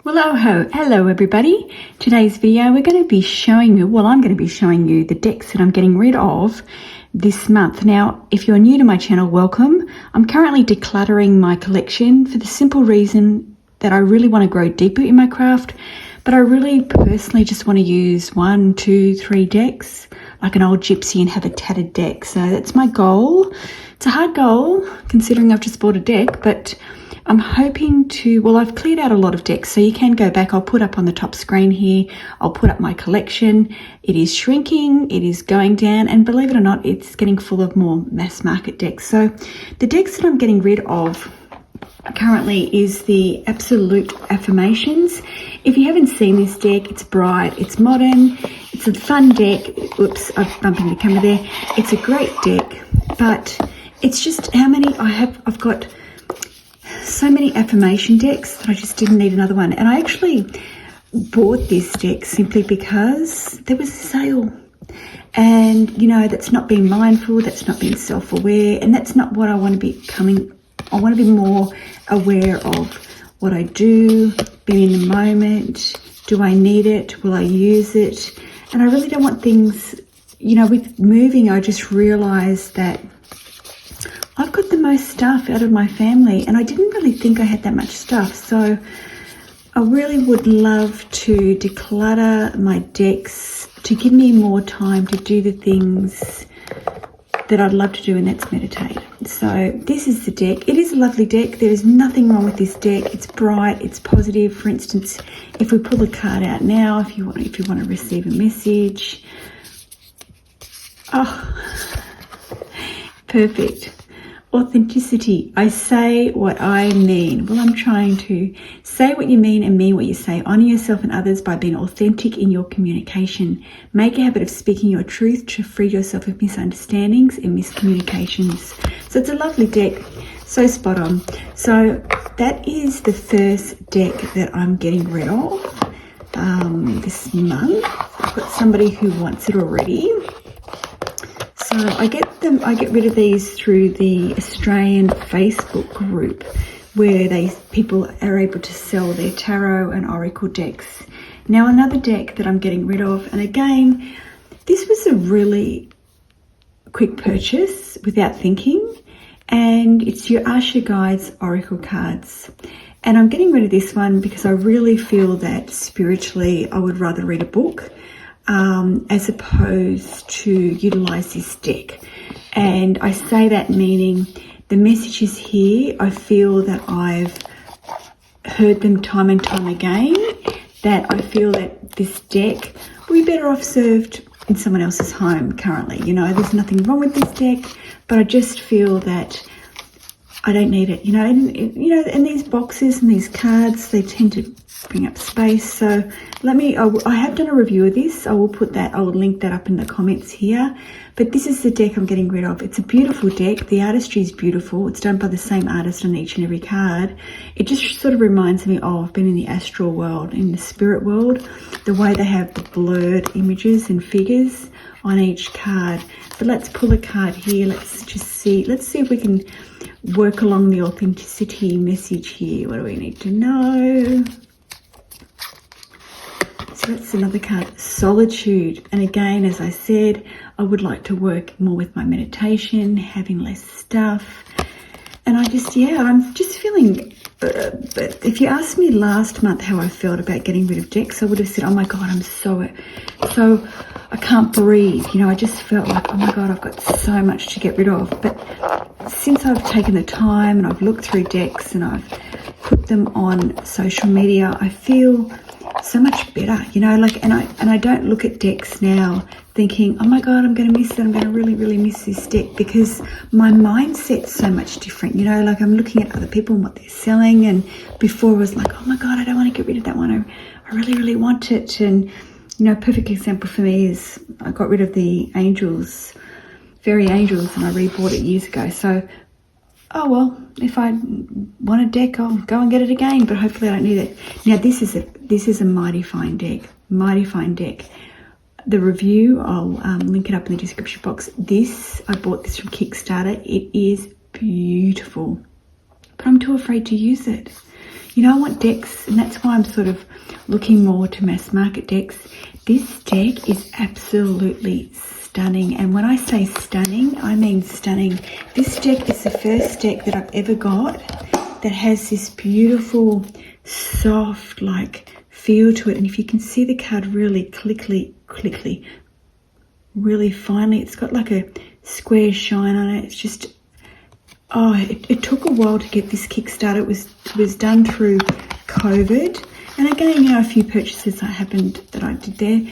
Well, hello everybody. Today's video we're going to be showing you, I'm going to be showing you the decks that I'm getting rid of this month. Now, if you're new to my channel, welcome. I'm currently decluttering my collection for the simple reason that I really want to grow deeper in my craft, but I really personally just want to use 1, 2, 3 decks, like an old gypsy, and have a tattered deck. So that's my goal. It's a hard goal considering I've just bought a deck, but I'm hoping to, I've cleared out a lot of decks, so you can go back. I'll put up on the top screen here, I'll put up my collection. It is shrinking, it is going down, and believe it or not, it's getting full of more mass market decks. So the decks that I'm getting rid of currently is the Absolute Affirmations. If you haven't seen this deck, it's bright, it's modern, it's a fun deck. Oops, I'm bumping the camera there. It's a great deck, but it's just how many I've got so many affirmation decks that I just didn't need another one. And I actually bought this deck simply because there was a sale. And, you know, that's not being mindful, that's not being self-aware, and that's not what I want to be becoming. I want to be more aware of what I do, being in the moment. Do I need it? Will I use it? And I really don't want things, you know, with moving, I just realized that I've got the most stuff out of my family, and I didn't really think I had that much stuff. So I really would love to declutter my decks to give me more time to do the things that I'd love to do, and that's meditate. So this is the deck. It is a lovely deck. There is nothing wrong with this deck. It's bright, it's positive. For instance, if we pull the card out now, if you want to receive a message. Oh, perfect. Authenticity. I say what I mean. Well, I'm trying to say what you mean and mean what you say. Honor yourself and others by being authentic in your communication. Make a habit of speaking your truth to free yourself of misunderstandings and miscommunications. So it's a lovely deck. So spot on. So that is the first deck that I'm getting rid of this month. I've got somebody who wants it already. So I get rid of these through the Australian Facebook group, where people are able to sell their tarot and oracle decks. Now another deck that I'm getting rid of, and again, this was a really quick purchase without thinking, and it's your Asha Guides oracle cards. And I'm getting rid of this one because I really feel that spiritually I would rather read a book as opposed to utilize this deck. And I say that meaning the messages here, I feel that I've heard them time and time again, that I feel that this deck will be better off served in someone else's home currently. You know, there's nothing wrong with this deck, but I just feel that I don't need it, you know. And these boxes and these cards, they tend to bring up space. So I have done a review of this. I will link that up in the comments here. But this is the deck I'm getting rid of. It's a beautiful deck. The artistry is beautiful. It's done by the same artist on each and every card. It just sort of reminds me of being in the astral world, in the spirit world, the way they have the blurred images and figures on each card. But let's pull a card here. Let's see if we can work along the authenticity message here. What do we need to know? So that's another card, Solitude. And again, as I said, I would like to work more with my meditation, having less stuff. And I'm just feeling, but if you asked me last month how I felt about getting rid of decks, I would have said, oh my God, I'm so, I can't breathe. You know, I just felt like, oh my God, I've got so much to get rid of. But since I've taken the time and I've looked through decks and I've put them on social media, I feel so much better, you know, and I don't look at decks now thinking, oh my God, I'm going to miss it. I'm going to really, really miss this deck, because my mindset's so much different, you know, like I'm looking at other people and what they're selling. And before I was like, oh my God, I don't want to get rid of that one. I really, really want it. And, you know, a perfect example for me is I got rid of the Fairy Angels, and I rebought it years ago. So, oh well, if I want a deck, I'll go and get it again, but hopefully I don't need it. Now this is a mighty fine deck. The review, I'll link it up in the description box. I bought this from Kickstarter. It is beautiful, but I'm too afraid to use it. You know, I want decks, and that's why I'm sort of looking more to mass market decks. This deck is absolutely stunning, and when I say stunning, I mean stunning. This deck is the first deck that I've ever got that has this beautiful, soft, like, feel to it. And if you can see the card really clickly, really finely, it's got like a square shine on it. It's just, oh, it took a while to get this kickstarted. It was done through COVID, and again, you know, a few purchases that happened that I did there,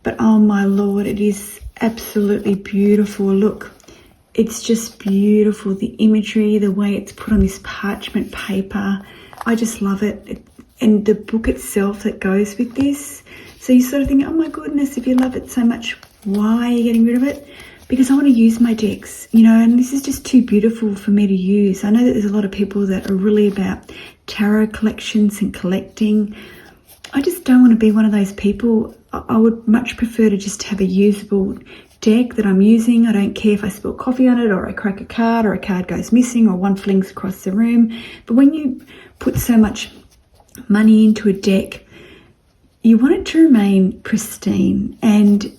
but oh my lord, it is absolutely beautiful. Look, it's just beautiful, the imagery, the way it's put on this parchment paper. I just love it. And the book itself that goes with this, so you sort of think, oh my goodness, if you love it so much, why are you getting rid of it? Because I want to use my decks, you know, and this is just too beautiful for me to use. I know that there's a lot of people that are really about tarot collections and collecting. I just don't want to be one of those people. I would much prefer to just have a usable deck that I'm using. I don't care if I spill coffee on it, or I crack a card, or a card goes missing, or one flings across the room. But when you put so much money into a deck, you want it to remain pristine. And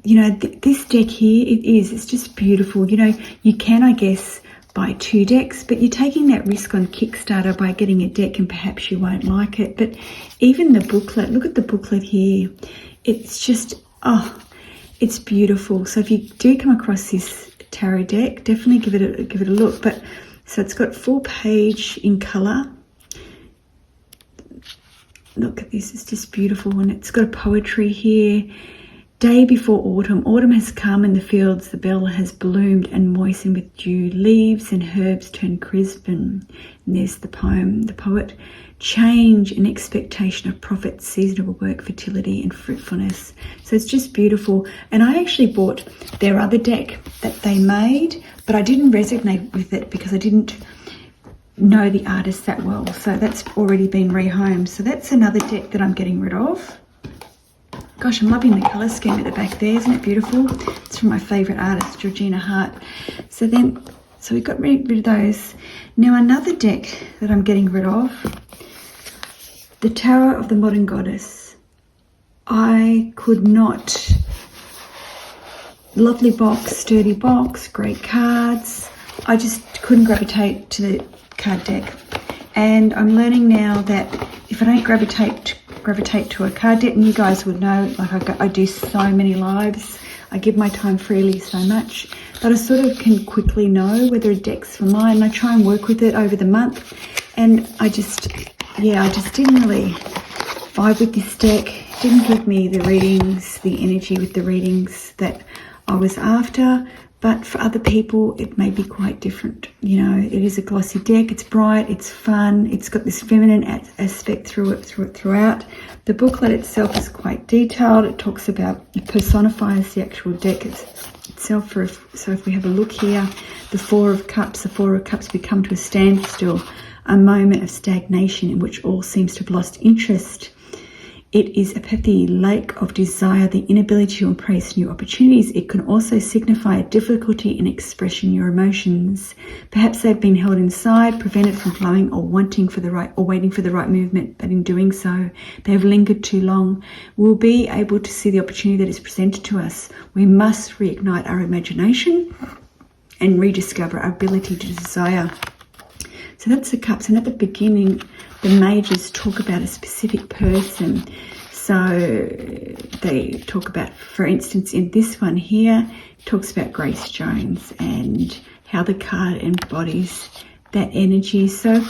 you know, this deck here, it's just beautiful. You know, you can, I guess, buy 2 decks, but you're taking that risk on Kickstarter by getting a deck, and perhaps you won't like it. But even the booklet, look at the booklet here. It's just, oh, it's beautiful. So if you do come across this tarot deck, definitely give it a look. But so it's got 4-page in color. Look at this, it's just beautiful. And it's got a poetry here. Day before autumn, autumn has come in the fields, the bell has bloomed and moistened with dew, leaves and herbs turn crimson. And there's the poem, the poet. Change and expectation of profit, seasonable work, fertility and fruitfulness. So it's just beautiful. And I actually bought their other deck that they made, but I didn't resonate with it because I didn't know the artist that well. So that's already been rehomed. So that's another deck that I'm getting rid of. Gosh, I'm loving the colour scheme at the back there. Isn't it beautiful? It's from my favourite artist, Georgina Hart. So we got rid of those. Now another deck that I'm getting rid of, the Tarot of the Modern Goddess. I could not, lovely box, sturdy box, great cards. I just couldn't gravitate to the card deck. And I'm learning now that if I don't gravitate to a card deck, and you guys would know, like I do so many lives, I give my time freely so much, but I sort of can quickly know whether a deck's for mine, and I try and work with it over the month. And I just didn't really vibe with this deck. It didn't give me the readings, the energy with the readings that I was after. But for other people, it may be quite different. You know, it is a glossy deck. It's bright. It's fun. It's got this feminine aspect throughout. The booklet itself is quite detailed. It talks about, it personifies the actual deck itself. So if we have a look here, the Four of Cups. The Four of Cups, we come to a standstill, a moment of stagnation in which all seems to have lost interest. It is apathy, lack of desire, the inability to embrace new opportunities. It can also signify a difficulty in expressing your emotions. Perhaps they've been held inside, prevented from flowing, or waiting for the right movement. But in doing so, they have lingered too long. We'll be able to see the opportunity that is presented to us. We must reignite our imagination and rediscover our ability to desire. So that's the Cups, and at the beginning, the mages talk about a specific person. So they talk about, for instance, in this one here, it talks about Grace Jones and how the card embodies that energy. So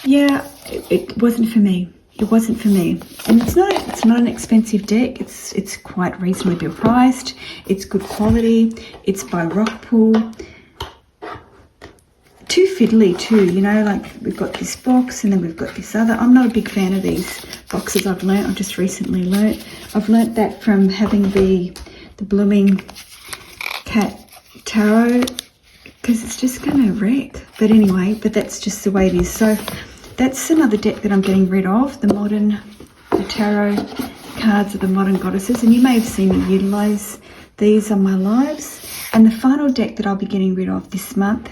yeah, it wasn't for me. It wasn't for me. And it's not an expensive deck. It's quite reasonably priced. It's good quality. It's by Rockpool. Too fiddly too, you know, like we've got this box and then we've got this other. I'm not a big fan of these boxes. I've just recently learnt. I've learnt that from having the Blooming Cat Tarot, because it's just going to wreck. But anyway, but that's just the way it is. So that's another deck that I'm getting rid of, the Tarot cards of the Modern Goddesses. And you may have seen me utilise these on my lives. And the final deck that I'll be getting rid of this month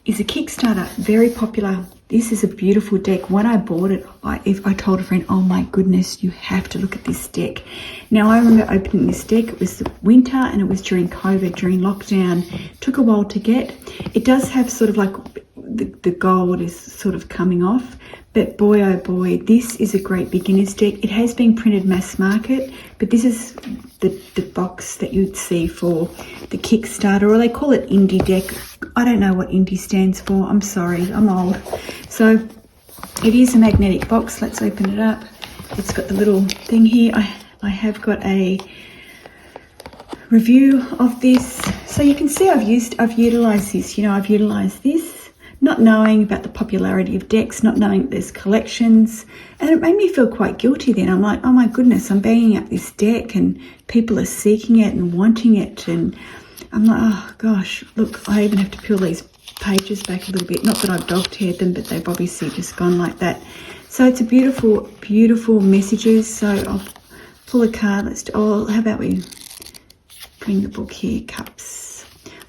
is a Kickstarter, very popular This is a beautiful deck. When I bought it, I told a friend, oh my goodness, you have to look at this deck. Now, I remember opening this deck. It was the winter and it was during COVID, during lockdown. It took a while to get. It does have sort of like the gold is sort of coming off. But boy, oh boy, this is a great beginner's deck. It has been printed mass market, but this is the box that you'd see for the Kickstarter, or they call it indie deck. I don't know what indie stands for. I'm sorry, I'm old. So it is a magnetic box. Let's open it up. It's got the little thing here. I have got a review of this. So you can see I've utilized this. You know, I've utilized this. Not knowing about the popularity of decks, not knowing there's collections. And it made me feel quite guilty then. I'm like, oh my goodness, I'm banging up this deck and people are seeking it and wanting it. And I'm like, oh gosh, look, I even have to peel these pages back a little bit. Not that I've dog-tiered them, but they've obviously just gone like that. So it's a beautiful, beautiful messages. So I'll pull a card. How about we bring the book here, Cups.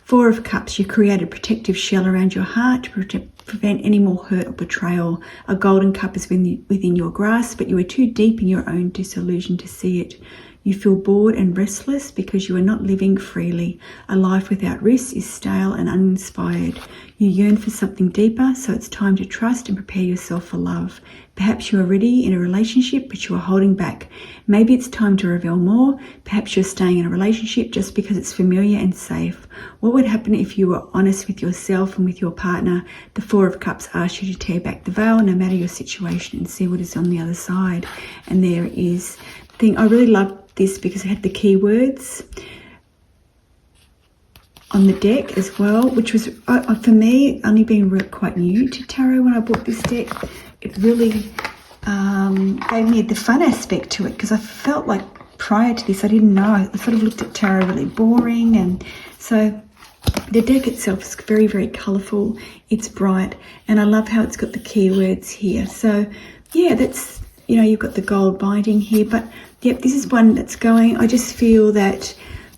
Four of Cups, you create a protective shell around your heart to prevent any more hurt or betrayal. A golden cup is within your grasp, but you are too deep in your own disillusion to see it. You feel bored and restless because you are not living freely. A life without risk is stale and uninspired. You yearn for something deeper, so it's time to trust and prepare yourself for love. Perhaps you are ready in a relationship, but you are holding back. Maybe it's time to reveal more. Perhaps you're staying in a relationship just because it's familiar and safe. What would happen if you were honest with yourself and with your partner? The Four of Cups asks you to tear back the veil, no matter your situation, and see what is on the other side. And there is the thing. I really love this because it had the keywords on the deck as well, which was for me only being quite new to tarot when I bought this deck. It really gave me the fun aspect to it, because I felt like prior to this I didn't know. I sort of looked at tarot really boring, and so the deck itself is very, very colourful. It's bright, and I love how it's got the keywords here. So yeah, that's, you know, you've got the gold binding here, but yep, this is one that's going. I just feel that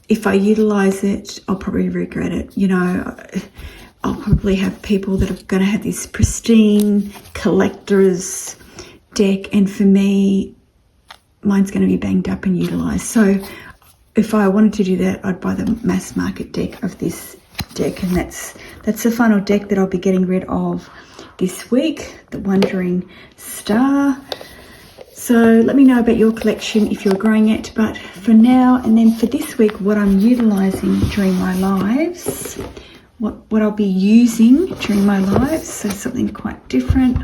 if I utilize it, I'll probably regret it. You know, I'll probably have people that are going to have this pristine collector's deck, and for me, mine's going to be banged up and utilized. So if I wanted to do that, I'd buy the mass market deck of this deck, and that's the final deck that I'll be getting rid of this week, the Wandering Star. So let me know about your collection if you're growing it. But for now, and then for this week, what I'm utilizing during my lives, what I'll be using during my lives, so something quite different.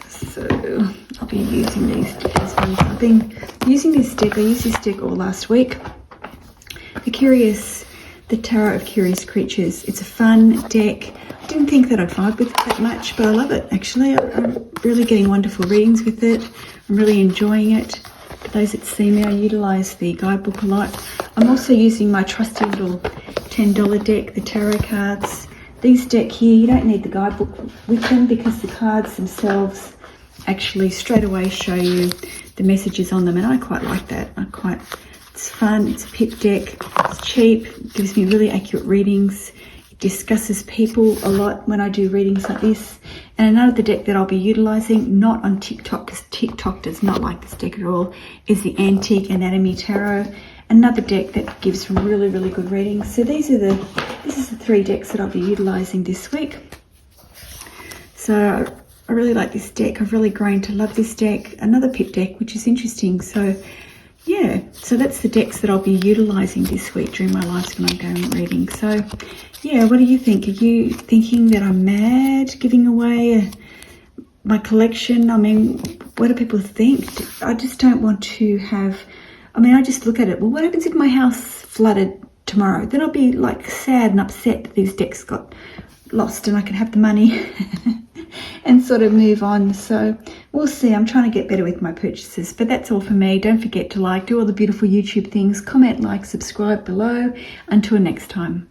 So I'll be using these ones. I've been using this deck. I used this deck all last week. The Tarot of Curious Creatures. It's a fun deck. I didn't think that I'd vibe with it that much, but I love it actually. I'm really getting wonderful readings with it. I'm really enjoying it. For those that see me, I utilise the guidebook a lot. I'm also using my trusty little $10 deck, the tarot cards. These deck here, you don't need the guidebook with them because the cards themselves actually straight away show you the messages on them, and I quite like that. It's fun, it's a pip deck, it's cheap, it gives me really accurate readings. It discusses people a lot when I do readings like this. And another deck that I'll be utilising, not on TikTok, because TikTok does not like this deck at all, is the Antique Anatomy Tarot. Another deck that gives really, really good readings. So this is the three decks that I'll be utilising this week. So I really like this deck. I've really grown to love this deck. Another pip deck, which is interesting. So yeah, so that's the decks that I'll be utilising this week during my live when I'm going reading. So yeah, what do you think? Are you thinking that I'm mad giving away my collection? I mean, what do people think? I just don't want to have, I mean, I just look at it. Well, what happens if my house flooded tomorrow? Then I'll be like sad and upset that these decks got lost and I can have the money and sort of move on. So we'll see. I'm trying to get better with my purchases, but that's all for me. Don't forget to do all the beautiful YouTube things, comment, like, subscribe below. Until next time.